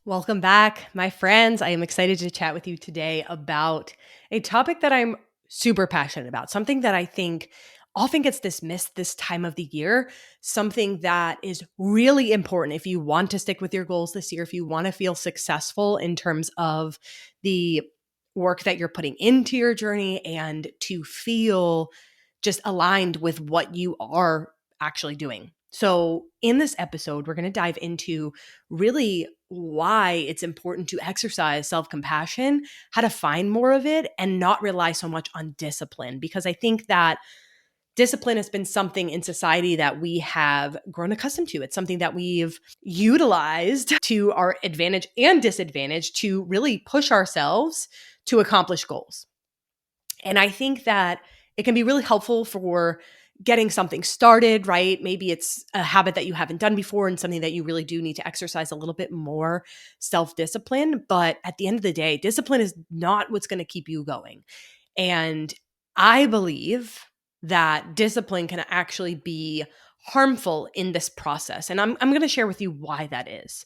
Welcome back, my friends. I am excited to chat with you today about a topic that I'm super passionate about, something that I think often gets dismissed this time of the year, something that is really important if you want to stick with your goals this year, if you want to feel successful in terms of the work that you're putting into your journey and to feel just aligned with what you are actually doing. So, in this episode, we're going to dive into really why it's important to exercise self compassion, how to find more of it, and not rely so much on discipline. Because I think that discipline has been something in society that we have grown accustomed to. It's something that we've utilized to our advantage and disadvantage to really push ourselves to accomplish goals. And I think that it can be really helpful for getting something started, right? Maybe it's a habit that you haven't done before and something that you really do need to exercise a little bit more self discipline. But at the end of the day, discipline is not what's going to keep you going. And I believe that discipline can actually be harmful in this process. And I'm going to share with you why that is.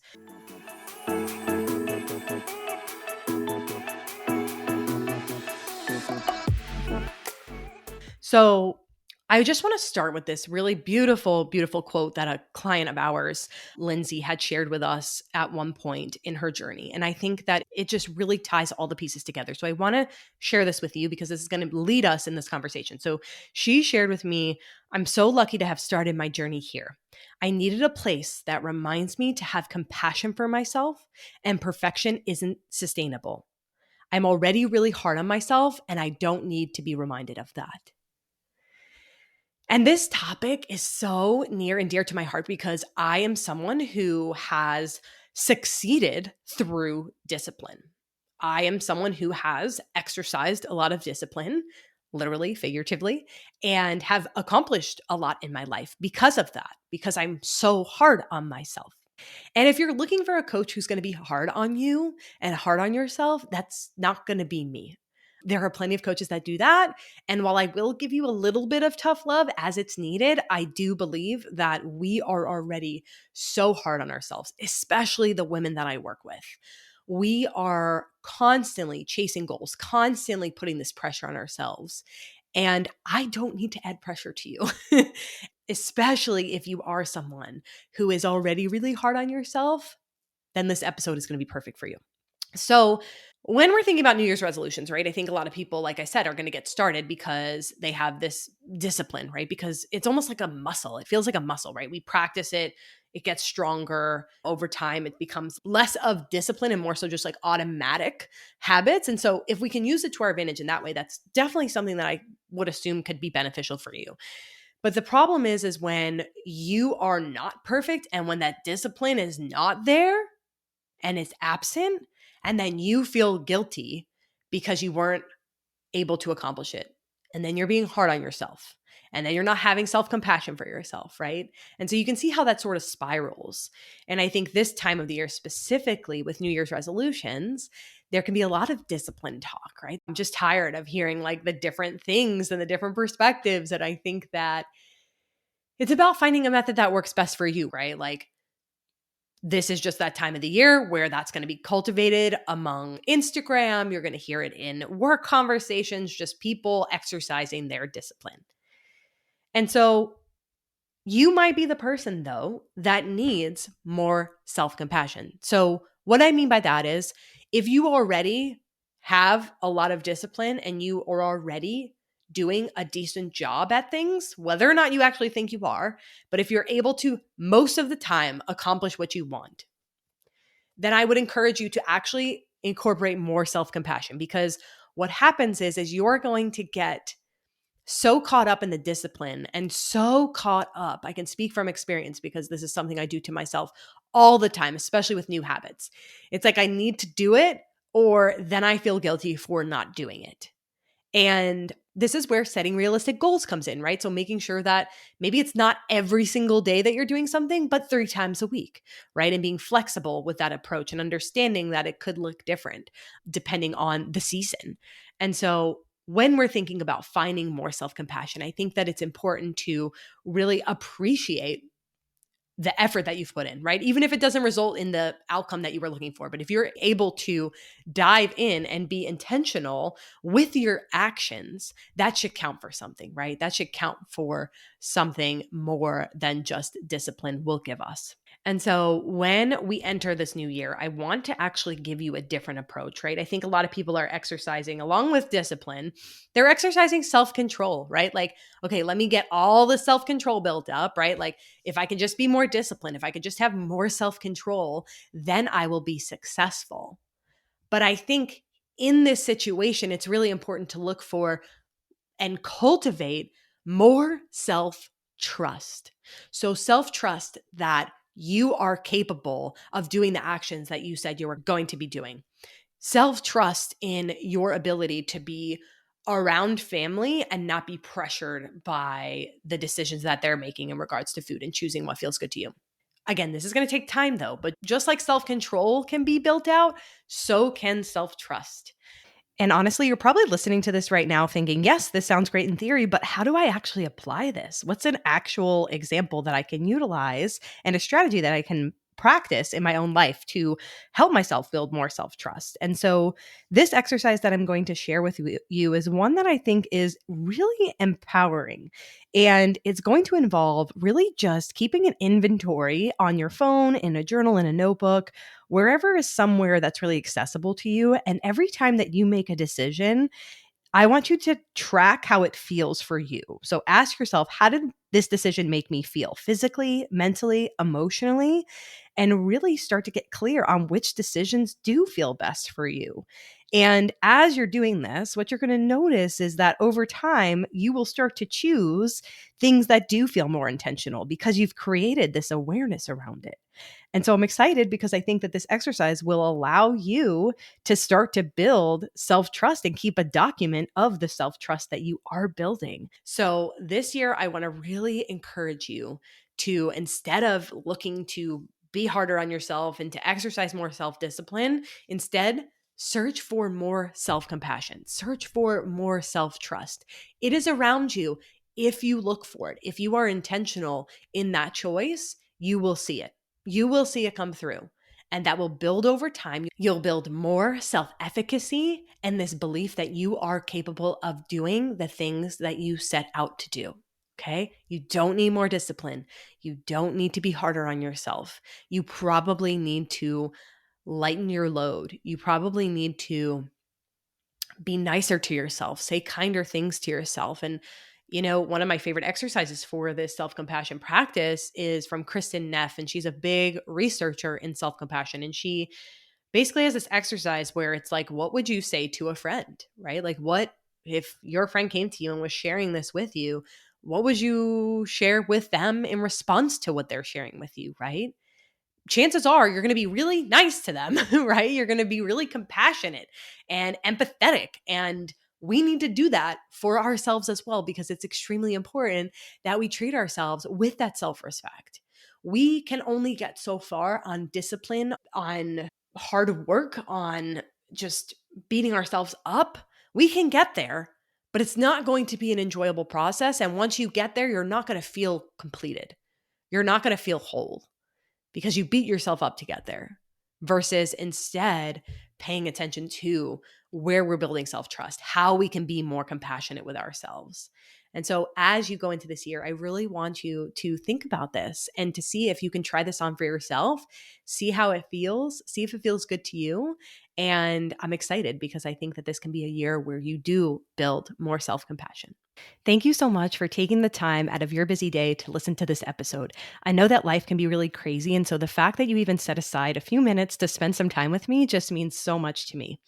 So I just want to start with this really beautiful, beautiful quote that a client of ours, Lindsay, had shared with us at one point in her journey. And I think that it just really ties all the pieces together. So I want to share this with you because this is going to lead us in this conversation. So she shared with me, I'm so lucky to have started my journey here. I needed a place that reminds me to have compassion for myself, and perfection isn't sustainable. I'm already really hard on myself, and I don't need to be reminded of that. And this topic is so near and dear to my heart because I am someone who has succeeded through discipline. I am someone who has exercised a lot of discipline, literally, figuratively, and have accomplished a lot in my life because of that, because I'm so hard on myself. And if you're looking for a coach who's going to be hard on you and hard on yourself, that's not going to be me. There are plenty of coaches that do that. And while I will give you a little bit of tough love as it's needed, I do believe that we are already so hard on ourselves, especially the women that I work with. We are constantly chasing goals, constantly putting this pressure on ourselves. And I don't need to add pressure to you, especially if you are someone who is already really hard on yourself, then this episode is going to be perfect for you. So, when we're thinking about New Year's resolutions, right, I think a lot of people, like I said, are going to get started because they have this discipline, right? Because it's almost like a muscle. It feels like a muscle, right? We practice it, it gets stronger over time. It becomes less of discipline and more so just like automatic habits. And so, if we can use it to our advantage in that way, that's definitely something that I would assume could be beneficial for you. But the problem is when you are not perfect and when that discipline is not there, and it's absent, and then you feel guilty because you weren't able to accomplish it. And then you're being hard on yourself. And then you're not having self compassion for yourself, right? And so you can see how that sort of spirals. And I think this time of the year, specifically with New Year's resolutions, there can be a lot of discipline talk, right? I'm just tired of hearing like the different things and the different perspectives. And I think that it's about finding a method that works best for you, right? Like, this is just that time of the year where that's going to be cultivated among Instagram. You're going to hear it in work conversations, just people exercising their discipline. And so you might be the person, though, that needs more self compassion. So, what I mean by that is if you already have a lot of discipline and you are already doing a decent job at things, whether or not you actually think you are, but if you're able to most of the time accomplish what you want, then I would encourage you to actually incorporate more self-compassion, because what happens is you're going to get so caught up in the discipline and so caught up. I can speak from experience because this is something I do to myself all the time, especially with new habits. It's like I need to do it or then I feel guilty for not doing it. And this is where setting realistic goals comes in, right? So making sure that maybe it's not every single day that you're doing something, but 3 times a week, right? And being flexible with that approach and understanding that it could look different depending on the season. And so when we're thinking about finding more self compassion, I think that it's important to really appreciate the effort that you've put in, right? Even if it doesn't result in the outcome that you were looking for. But if you're able to dive in and be intentional with your actions, that should count for something, right? That should count for something more than just discipline will give us. And so when we enter this new year, I want to actually give you a different approach, right? I think a lot of people are exercising along with discipline. They're exercising self-control, right? Like, okay, let me get all the self-control built up, right? Like, if I can just be more disciplined, if I could just have more self-control, then I will be successful. But I think in this situation, it's really important to look for and cultivate more self trust. So, self trust that you are capable of doing the actions that you said you were going to be doing. Self trust in your ability to be around family and not be pressured by the decisions that they're making in regards to food and choosing what feels good to you. Again, this is going to take time though, but just like self control can be built out, so can self trust. And honestly, you're probably listening to this right now thinking, yes, this sounds great in theory, but how do I actually apply this? What's an actual example that I can utilize and a strategy that I can practice in my own life to help myself build more self trust? And so, this exercise that I'm going to share with you is one that I think is really empowering. And it's going to involve really just keeping an inventory on your phone, in a journal, in a notebook, wherever is somewhere that's really accessible to you. And every time that you make a decision, I want you to track how it feels for you. So ask yourself, how did this decision make me feel physically, mentally, emotionally? And really start to get clear on which decisions do feel best for you. And as you're doing this, what you're going to notice is that over time, you will start to choose things that do feel more intentional because you've created this awareness around it. And so I'm excited because I think that this exercise will allow you to start to build self trust and keep a document of the self trust that you are building. So this year, I want to really encourage you to, instead of looking to be harder on yourself and to exercise more self discipline, instead, search for more self compassion, search for more self trust. It is around you if you look for it. If you are intentional in that choice, you will see it. You will see it come through. And that will build over time. You'll build more self efficacy and this belief that you are capable of doing the things that you set out to do. Okay. You don't need more discipline. You don't need to be harder on yourself. You probably need to lighten your load. You probably need to be nicer to yourself, say kinder things to yourself. And, one of my favorite exercises for this self compassion practice is from Kristen Neff. And she's a big researcher in self compassion. And she basically has this exercise where it's like, what would you say to a friend, right? Like, what if your friend came to you and was sharing this with you? What would you share with them in response to what they're sharing with you, right? Chances are you're going to be really nice to them, right? You're going to be really compassionate and empathetic. And we need to do that for ourselves as well, because it's extremely important that we treat ourselves with that self respect. We can only get so far on discipline, on hard work, on just beating ourselves up. We can get there, but it's not going to be an enjoyable process. And once you get there, you're not going to feel completed. You're not going to feel whole because you beat yourself up to get there, versus instead paying attention to where we're building self-trust, how we can be more compassionate with ourselves. And so as you go into this year, I really want you to think about this and to see if you can try this on for yourself, see how it feels, see if it feels good to you. And I'm excited because I think that this can be a year where you do build more self-compassion. Thank you so much for taking the time out of your busy day to listen to this episode. I know that life can be really crazy, and so the fact that you even set aside a few minutes to spend some time with me just means so much to me.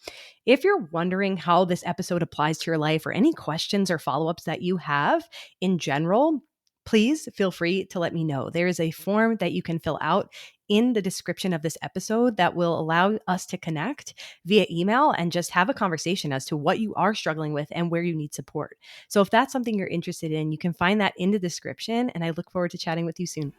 If you're wondering how this episode applies to your life or any questions or follow ups that you have in general, please feel free to let me know. There is a form that you can fill out in the description of this episode that will allow us to connect via email and just have a conversation as to what you are struggling with and where you need support. So if that's something you're interested in, you can find that in the description, and I look forward to chatting with you soon.